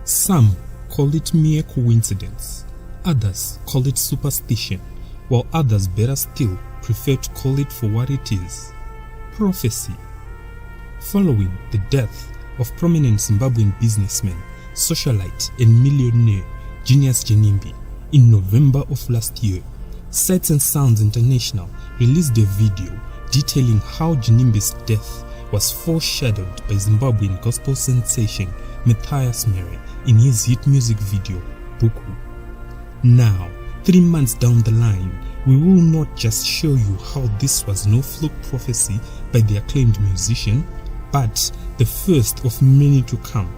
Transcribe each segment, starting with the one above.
Some call it mere coincidence, others call it superstition, while others, better still, prefer to call it for what it is: prophecy. Following the death of prominent Zimbabwean businessman, socialite and millionaire Ginimbi in November of last year, Sights and Sounds International released a video detailing how Ginimbi's death was foreshadowed by Zimbabwean gospel sensation Mathias Mhere in his hit music video, Buku. Now, 3 months down the line, we will not just show you how this was no fluke prophecy by the acclaimed musician, but the first of many to come.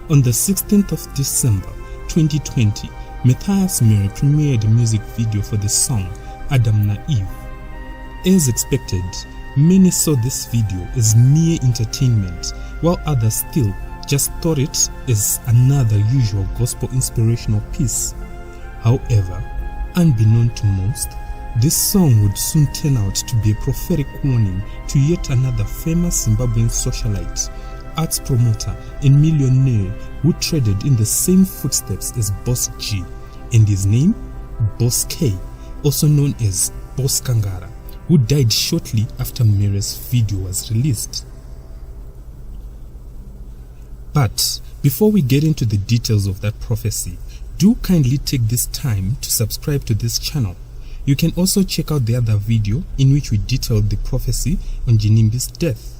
On the 16th of December 2020, Mathias Mhere premiered a music video for the song naEve. As expected, many saw this video as mere entertainment, while others still just thought it as another usual gospel inspirational piece. However, unbeknown to most, this song would soon turn out to be a prophetic warning to yet another famous Zimbabwean socialite, arts promoter and millionaire who treaded in the same footsteps as Boss G, and his name, Boss K, also known as Boss Kangara, who died shortly after Mhere's video was released. But before we get into the details of that prophecy, do kindly take this time to subscribe to this channel. You can also check out the other video in which we detailed the prophecy on Ginimbi's death.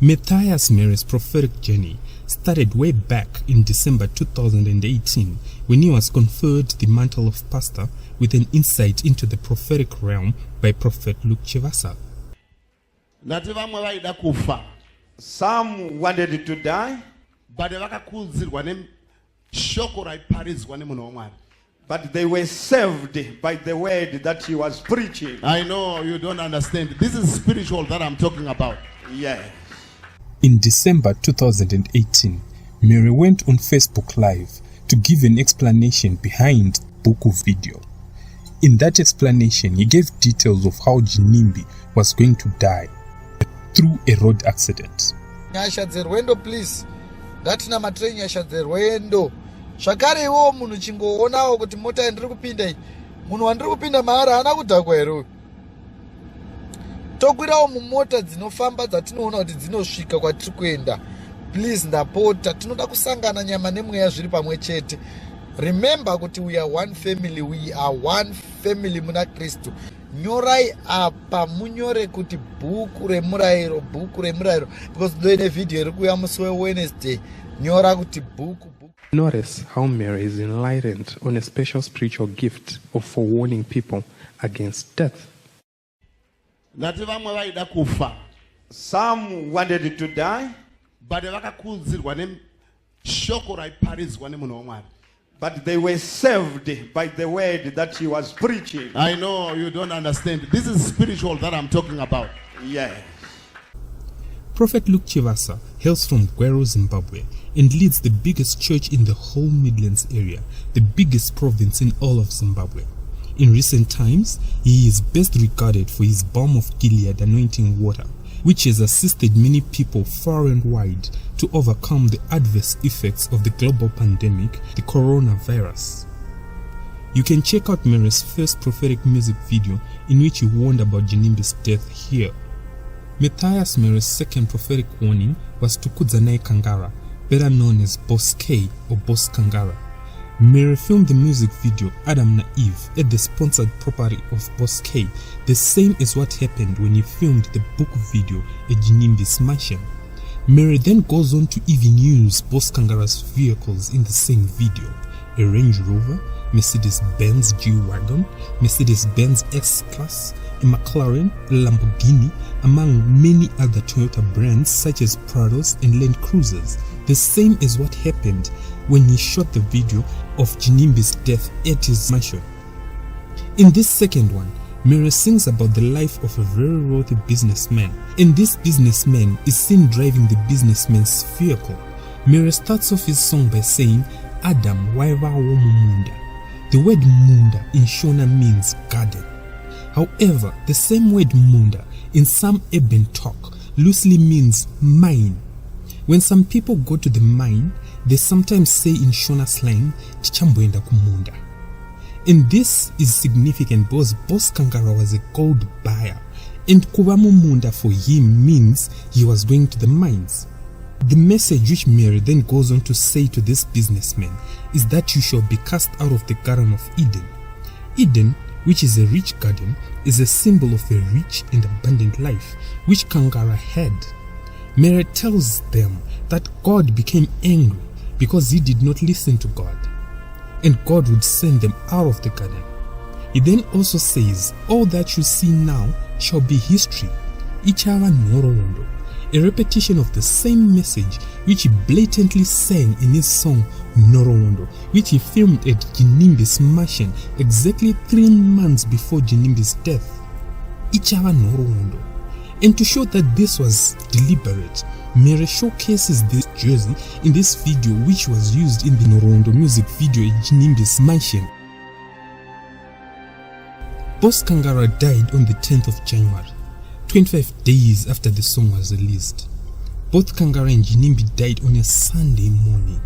Mathias Mhere's prophetic journey started way back in December 2018 when he was conferred the mantle of pastor with an insight into the prophetic realm by Prophet Chavasser. Some wanted to die, but they were saved by the word that he was preaching. I know you don't understand. This is spiritual that I'm talking about. Yeah. In December 2018, Mhere went on Facebook Live to give an explanation behind Buku video. In that explanation, he gave details of how Ginimbi was going to die through a road accident. Please. Gatina matreni yashadzerwendo. Zvakare iwo munhu chingoonawo kuti mota yandiri kupinda iyi, munhu wandiri kupinda maari haana kudhakwa here. Tokwirawo mumota dzinofamba dzatinoona kuti dzinosvika kwatiri kuenda. Please ndapota, tinoda kusangana nyama nemweya zviri pamwe chete. Remember kuti we are one family, we are one family muna Kristu. Nyorai apa munyore kuti bhuku remurayiro, because doine video iri kuuya musi weWednesday. Nyora kuti bhuku. Notice how Mhere is enlightened on a special spiritual gift of forewarning people against death. Some wanted to die, but they were saved by the word that he was preaching. I know you don't understand. This is spiritual that I'm talking about. Yeah. Prophet Chavasser hails from Gwero, Zimbabwe, and leads the biggest church in the whole Midlands area, the biggest province in all of Zimbabwe. In recent times, he is best regarded for his balm of Gilead anointing water, which has assisted many people far and wide to overcome the adverse effects of the global pandemic, the coronavirus. You can check out Mhere's first prophetic music video in which he warned about Ginimbi's death here. Mathias Mhere's second prophetic warning was to Kangara, better known as Boss K or Boss Kangara. Mhere filmed the music video naEve at the sponsored property of Boss K, the same as what happened when he filmed the book video at Ginimbi's mansion. Mhere then goes on to even use Boss Kangara's vehicles in the same video: a Range Rover, Mercedes-Benz G-Wagon, Mercedes-Benz S-Class, a McLaren, a Lamborghini, among many other Toyota brands such as Prados and Land Cruisers, the same as what happened when he shot the video of Ginimbi's death at his mansion. In this second one, Mhere sings about the life of a very wealthy businessman, and this businessman is seen driving the businessman's vehicle. Mhere starts off his song by saying, Adam waiva womunda. The word munda in Shona means garden. However, the same word munda in some urban talk loosely means mine. When some people go to the mine, They sometimes say in Shona slang, "Tichamboenda kumunda." And this is significant because Boss Kangara was a gold buyer, and kuba munda for him means he was going to the mines. The message which Mary then goes on to say to this businessman is that you shall be cast out of the Garden of Eden. Eden, which is a rich garden, is a symbol of a rich and abundant life, which Kangara had. Mary tells them that God became angry because he did not listen to God, and God would send them out of the garden. He then also says, all that you see now shall be history, ichava nhoroondo, a repetition of the same message which he blatantly sang in his song nhoroondo, which he filmed at Ginimbi's mansion exactly 3 months before Ginimbi's death. Ichava nhoroondo. And to show that this was deliberate, Mhere showcases this jersey in this video, which was used in the nhoroondo music video at Ginimbi's mansion. Boss Kangara died on the 10th of January, 25 days after the song was released. Both Kangara and Ginimbi died on a Sunday morning,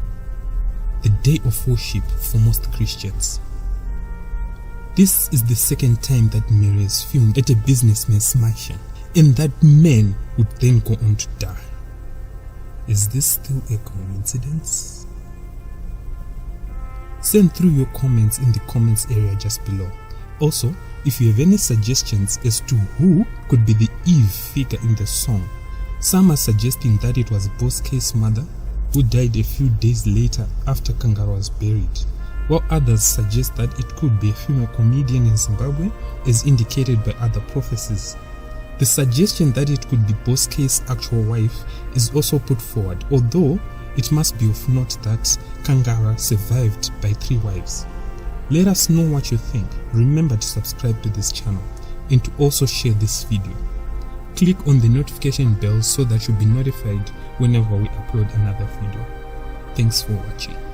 the day of worship for most Christians. This is the second time that Mhere is filmed at a businessman's mansion, and that man would then go on to die. Is this still a coincidence? Send through your comments in the comments area just below. Also, if you have any suggestions as to who could be the Eve figure in the song, some are suggesting that it was Boss K's mother, who died a few days later after Kangara was buried, while others suggest that it could be a female comedian in Zimbabwe, as indicated by other prophecies. The suggestion that it could be Boss K's actual wife is also put forward, although it must be of note that Kangara survived by 3 wives. Let us know what you think. Remember to subscribe to this channel and to also share this video. Click on the notification bell so that you'll be notified whenever we upload another video. Thanks for watching.